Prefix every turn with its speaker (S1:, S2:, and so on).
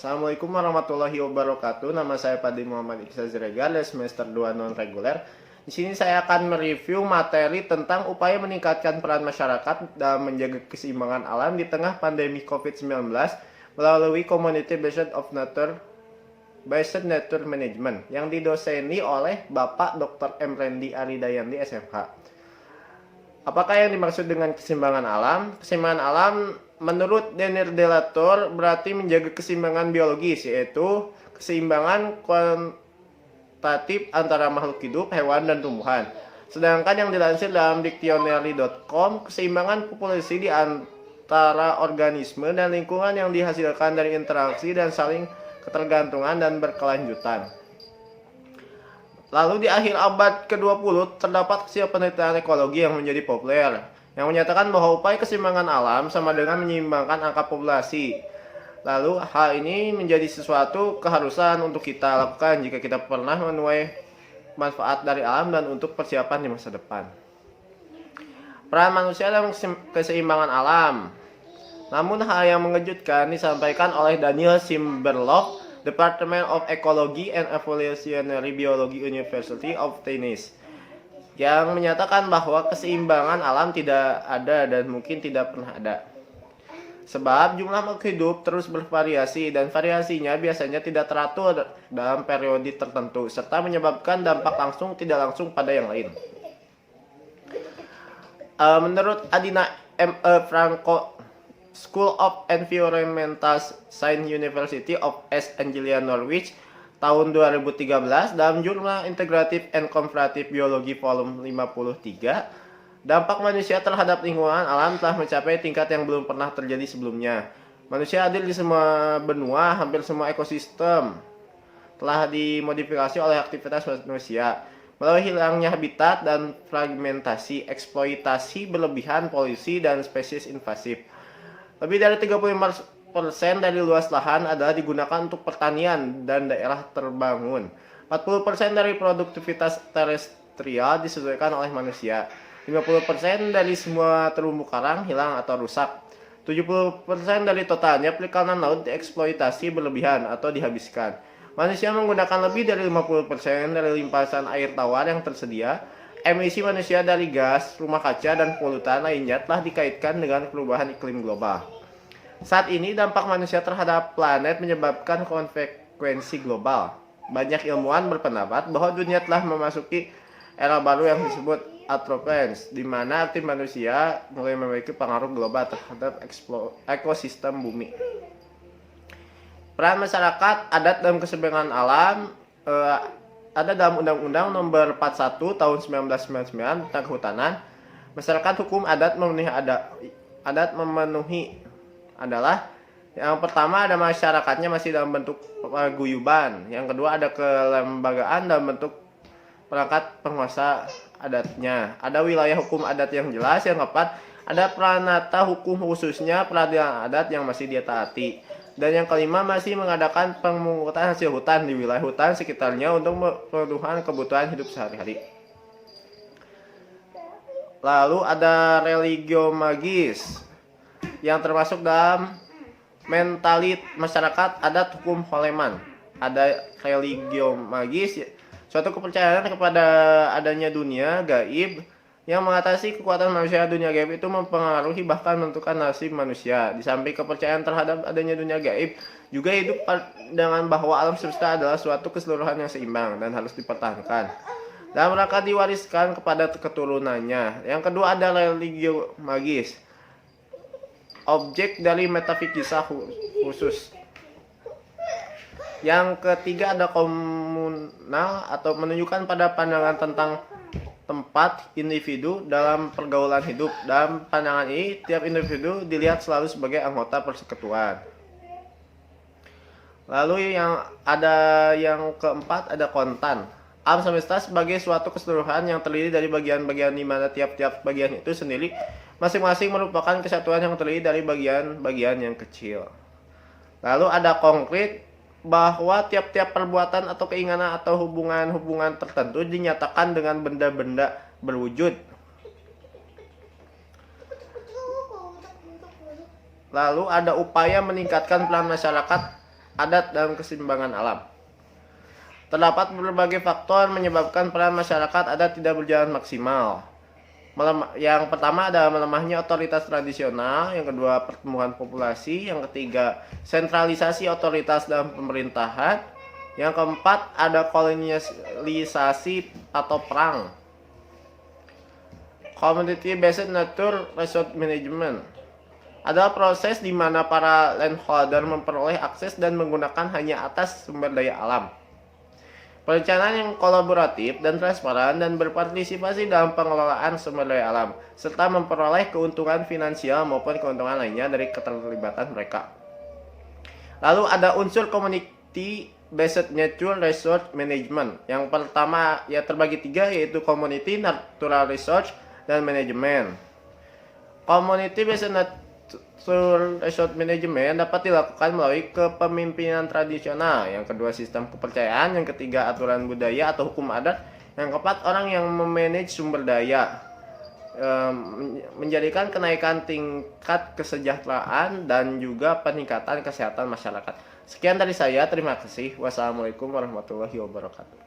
S1: Assalamualaikum warahmatullahi wabarakatuh. Nama saya Padi Muhammad Iqsal Ziregar dari semester 2 non reguler. Di sini saya akan mereview materi tentang upaya meningkatkan peran masyarakat dalam menjaga keseimbangan alam di tengah pandemi COVID-19 melalui Community Based Nature Management yang didoseni oleh Bapak Dr. M. Randy Aridayandi SMH. Apakah yang dimaksud dengan keseimbangan alam? Keseimbangan alam menurut Denir Delator berarti menjaga keseimbangan biologis, yaitu keseimbangan kuantitatif antara makhluk hidup, hewan, dan tumbuhan. Sedangkan yang dilansir dalam dictionary.com, keseimbangan populasi di antara organisme dan lingkungan yang dihasilkan dari interaksi dan saling ketergantungan dan berkelanjutan. Lalu di akhir abad ke-20 terdapat hasil penelitian ekologi yang menjadi populer yang menyatakan bahwa upaya keseimbangan alam sama dengan menyeimbangkan angka populasi. Lalu hal ini menjadi sesuatu keharusan untuk kita lakukan jika kita pernah menuai manfaat dari alam dan untuk persiapan di masa depan. Peran manusia dalam keseimbangan alam. Namun hal yang mengejutkan disampaikan oleh Daniel Simberlock, Department of Ecology and Evolutionary Biology, University of Tennessee, yang menyatakan bahwa keseimbangan alam tidak ada dan mungkin tidak pernah ada. Sebab jumlah makhluk hidup terus bervariasi dan variasinya biasanya tidak teratur dalam periode tertentu serta menyebabkan dampak langsung tidak langsung pada yang lain. Menurut Adina M. E. Franco, School of Environmental Science, University of East Anglia, Norwich, tahun 2013 dalam jurnal Integrative and Comparative Biology volume 53, dampak manusia terhadap lingkungan alam telah mencapai tingkat yang belum pernah terjadi sebelumnya. Manusia hadir di semua benua, hampir semua ekosistem telah dimodifikasi oleh aktivitas manusia melalui hilangnya habitat dan fragmentasi, eksploitasi berlebihan, polusi, dan spesies invasif. Lebih dari 35% dari luas lahan adalah digunakan untuk pertanian dan daerah terbangun. 40% dari produktivitas terestrial disesuaikan oleh manusia. 50% dari semua terumbu karang hilang atau rusak. 70% dari totalnya perikanan laut dieksploitasi berlebihan atau dihabiskan. Manusia menggunakan lebih dari 50% dari limpasan air tawar yang tersedia. Emisi manusia dari gas rumah kaca dan polutan lainnya telah dikaitkan dengan perubahan iklim global. Saat ini dampak manusia terhadap planet menyebabkan konsekuensi global. Banyak ilmuwan berpendapat bahwa dunia telah memasuki era baru yang disebut Anthropocene, di mana aktif manusia mulai memiliki pengaruh global terhadap ekosistem bumi. Peran masyarakat adat dalam keseimbangan alam ada dalam Undang-Undang Nomor 41 Tahun 1999 tentang Kehutanan. Masyarakat hukum adat memenuhi adalah yang pertama ada masyarakatnya masih dalam bentuk paguyuban. Yang kedua ada kelembagaan dalam bentuk perangkat penguasa adatnya. Ada wilayah hukum adat yang jelas. Yang keempat ada pranata hukum khususnya peradilan adat yang masih ditaati. Dan yang kelima masih mengadakan pemungutan hasil hutan di wilayah hutan sekitarnya untuk kebutuhan hidup sehari-hari. Lalu ada religio magis yang termasuk dalam mentalit masyarakat adat hukum Holeman. Ada religio magis, suatu kepercayaan kepada adanya dunia gaib yang mengatasi kekuatan manusia. Dunia gaib itu mempengaruhi bahkan menentukan nasib manusia. Di samping kepercayaan terhadap adanya dunia gaib, juga hidup dengan bahwa alam semesta adalah suatu keseluruhan yang seimbang dan harus dipertahankan dalam rangka diwariskan kepada keturunannya. Yang kedua ada religio magis, objek dari metafisika khusus. Yang ketiga ada komunal atau menunjukkan pada pandangan tentang tempat individu dalam pergaulan hidup. Dalam pandangan ini, tiap individu dilihat selalu sebagai anggota persekutuan. Lalu yang keempat ada kontan. Alam semesta sebagai suatu keseluruhan yang terdiri dari bagian-bagian di mana tiap-tiap bagian itu sendiri masing-masing merupakan kesatuan yang terdiri dari bagian-bagian yang kecil. Lalu ada konkret, bahwa tiap-tiap perbuatan atau keinginan atau hubungan-hubungan tertentu dinyatakan dengan benda-benda berwujud. Lalu ada upaya meningkatkan peran masyarakat adat, dan keseimbangan alam. Terdapat berbagai faktor menyebabkan peran masyarakat adat tidak berjalan maksimal. Yang pertama adalah melemahnya otoritas tradisional, yang kedua pertumbuhan populasi, yang ketiga sentralisasi otoritas dalam pemerintahan, yang keempat ada kolonialisasi atau perang. Community Based Nature Resource Management adalah proses di mana para landholder memperoleh akses dan menggunakan hanya atas sumber daya alam. Perencanaan yang kolaboratif dan transparan dan berpartisipasi dalam pengelolaan sumber daya alam, serta memperoleh keuntungan finansial maupun keuntungan lainnya dari keterlibatan mereka. Lalu ada unsur Community Based Nature Resource Management. Yang pertama ya terbagi tiga, yaitu Community Natural Resource dan Management. Community Based Nature Resource Management dapat dilakukan melalui kepemimpinan tradisional, yang kedua sistem kepercayaan, yang ketiga aturan budaya atau hukum adat, yang keempat orang yang memanage sumber daya, menjadikan kenaikan tingkat kesejahteraan dan juga peningkatan kesehatan masyarakat. Sekian dari saya, terima kasih. Wassalamualaikum warahmatullahi wabarakatuh.